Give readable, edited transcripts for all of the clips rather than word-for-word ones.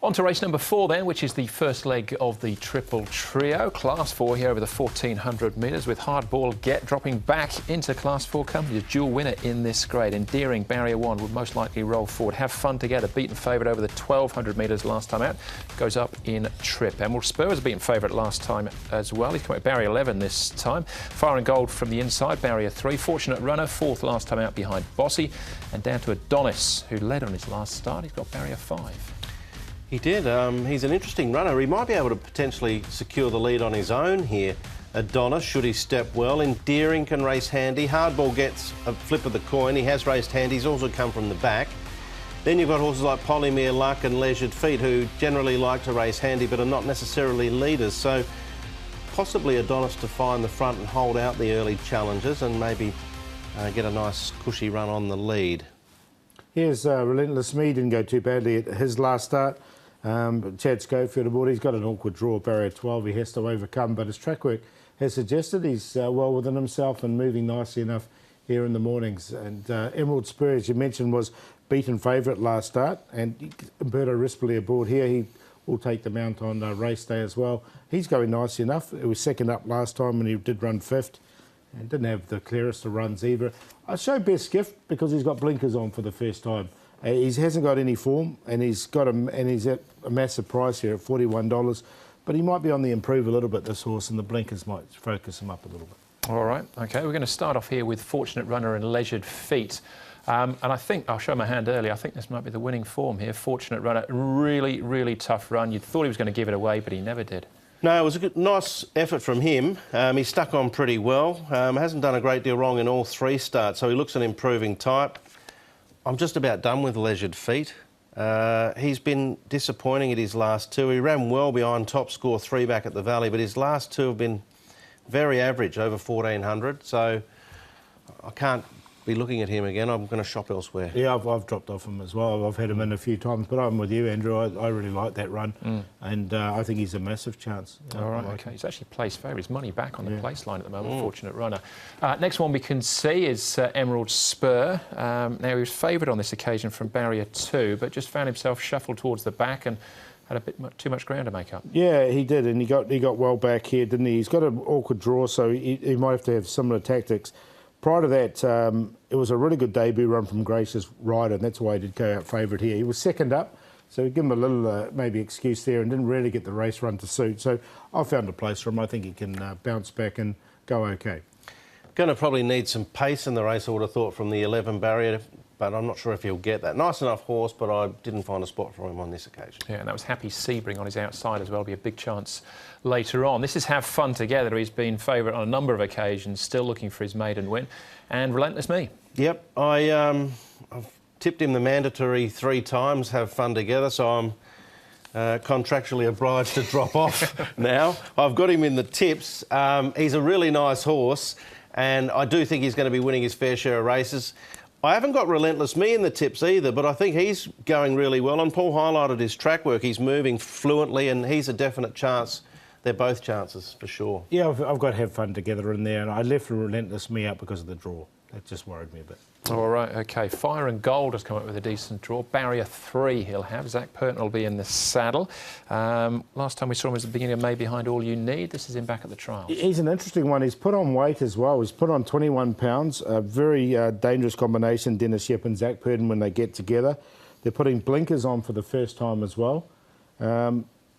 On to race number 4 then, which is the first leg of the triple trio. Class 4 here over the 1400 metres with Hardball Get dropping back into Class 4 company. The dual winner in this grade. Endearing Barrier 1 would most likely roll forward. Have Fun Together, beaten favourite over the 1200 metres last time out. Goes up in trip. Emerald Spur was a beaten favourite last time as well. He's come at Barrier 11 this time. Fire and Gold from the inside, Barrier 3. Fortunate Runner, 4th last time out behind Bossy. And down to Adonis, who led on his last start. He's got Barrier 5. He did. He's an interesting runner. He might be able to potentially secure the lead on his own here. Adonis, should he step well. Endearing can race handy. Hardball Gets a flip of the coin. He has raced handy. He's also come from the back. Then you've got horses like Polymere Luck and Leisured Feet, who generally like to race handy but are not necessarily leaders. So possibly Adonis to find the front and hold out the early challenges and maybe get a nice cushy run on the lead. Here's Relentless Me. Didn't go too badly at his last start. Chad Schofield aboard, he's got an awkward draw, Barrier 12 he has to overcome, but his track work has suggested he's well within himself and moving nicely enough here in the mornings. And Emerald Spur, as you mentioned, was beaten favourite last start, and Umberto Rispoli aboard here. He will take the mount on race day as well. He's going nicely enough. It was second up last time when he did run 5th and didn't have the clearest of runs either. I show Best Gift because he's got blinkers on for the first time. He hasn't got any form, and he's at a massive price here at $41. But he might be on the improve a little bit, this horse, and the blinkers might focus him up a little bit. All right, OK, we're going to start off here with Fortunate Runner and Leisured Feet. And I think, I'll show my hand earlier, I think this might be the winning form here. Fortunate Runner, really, really tough run. You thought he was going to give it away, but he never did. No, it was a nice effort from him. He stuck on pretty well. Hasn't done a great deal wrong in all 3 starts, so he looks an improving type. I'm just about done with Leisured Feet. He's been disappointing at his last 2. He ran well behind top score 3 back at the Valley, but his last 2 have been very average, over 1400. So I can't be looking at him again. I'm going to shop elsewhere. Yeah, I've dropped off him as well. I've had him in a few times, but I'm with you, Andrew. I really like that run, and I think he's a massive chance. All right, OK. He's actually placed favourite. He's money back on the place line at the moment, Fortunate Runner. Next one we can see is Emerald Spur. Now, he was favourite on this occasion from Barrier 2, but just found himself shuffled towards the back and had a bit too much ground to make up. Yeah, he did, and he got well back here, didn't he? He's got an awkward draw, so he might have to have similar tactics. Prior to that, it was a really good debut run from Gracious Rider, and that's why he did go out favourite here. He was second up, so we give him a little maybe excuse there and didn't really get the race run to suit. So I found a place for him. I think he can bounce back and go OK. Going to probably need some pace in the race, I would have thought, from the 11 Barrier, but I'm not sure if he'll get that. Nice enough horse, but I didn't find a spot for him on this occasion. Yeah, and that was Happy Sebring on his outside as well. Be a big chance later on. This is Have Fun Together. He's been favourite on a number of occasions, still looking for his maiden win. And Relentless Me. Yep, I've tipped him the mandatory 3 times, Have Fun Together, so I'm contractually obliged to drop off now. I've got him in the tips. He's a really nice horse, and I do think he's going to be winning his fair share of races. I haven't got Relentless Me in the tips either, but I think he's going really well. And Paul highlighted his track work. He's moving fluently, and he's a definite chance. They're both chances, for sure. Yeah, I've got Have Fun Together in there, and I left Relentless Me out because of the draw. That just worried me a bit. All right, OK. Fire and Gold has come up with a decent draw. Barrier 3 he'll have. Zach Purton will be in the saddle. Last time we saw him was at the beginning of May behind All You Need. This is him back at the trials. He's an interesting one. He's put on weight as well. He's put on 21 pounds. A very dangerous combination, Dennis Yep and Zach Purton, when they get together. They're putting blinkers on for the first time as well.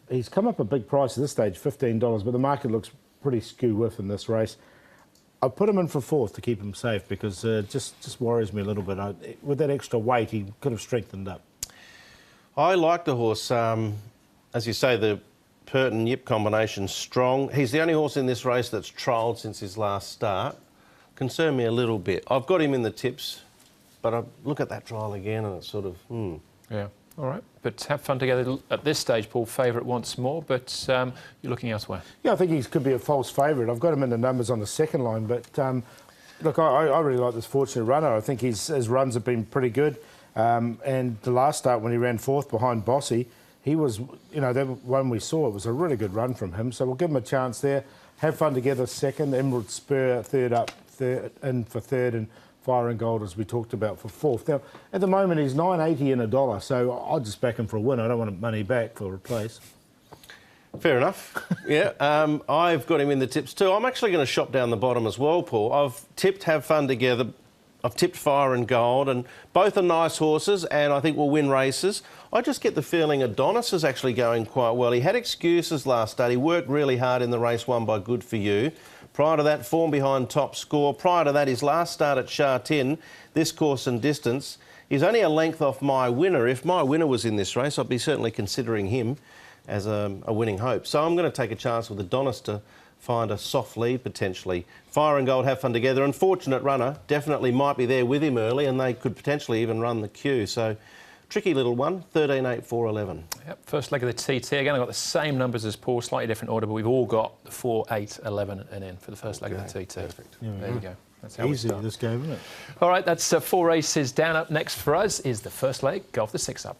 He's come up a big price at this stage, $15, but the market looks pretty skew-whiff in this race. I put him in for 4th to keep him safe because it just worries me a little bit. With that extra weight, he could have strengthened up. I like the horse. As you say, the Purton-Yip combination's strong. He's the only horse in this race that's trialled since his last start. Concerned me a little bit. I've got him in the tips, but I look at that trial again and it's sort of, Yeah. All right, but Have Fun Together at this stage, Paul, favourite once more, but you're looking elsewhere. Yeah, I think he could be a false favourite. I've got him in the numbers on the second line, but look, I really like this Fortunate Runner. I think his runs have been pretty good, and the last start when he ran 4th behind Bossy, he was, you know, the one we saw, it was a really good run from him, so we'll give him a chance there. Have Fun Together 2nd, Emerald Spur 3rd up, in for 3rd, and Fire and Gold, as we talked about, for fourth. Now, at the moment, he's $9.80 and $1, so I'll just back him for a win. I don't want money back for a replace. Fair enough. Yeah, I've got him in the tips too. I'm actually going to shop down the bottom as well, Paul. I've tipped Have Fun Together. I've tipped Fire and Gold, and both are nice horses and I think will win races. I just get the feeling Adonis is actually going quite well. He had excuses last start. He worked really hard in the race won by Good For You. Prior to that, form behind Top Score. Prior to that, his last start at Sha Tin, this course and distance. He's only a length off My Winner. If My Winner was in this race, I'd be certainly considering him as a winning hope. So I'm going to take a chance with Adonis to find a soft lead potentially. Fire and Gold, Have Fun Together. Unfortunate runner, definitely might be there with him early, and they could potentially even run the queue. So tricky little one, 13, 8, 4, 11. Yep, first leg of the TT. Again, I've got the same numbers as Paul, slightly different order, but we've all got the 4, 8, 11 and in for the first leg of the TT. Perfect. Yeah, there you go. That's how easy, we start. this game, isn't it? All right, that's 4 races down. Up next for us is the first leg of the 6 Up.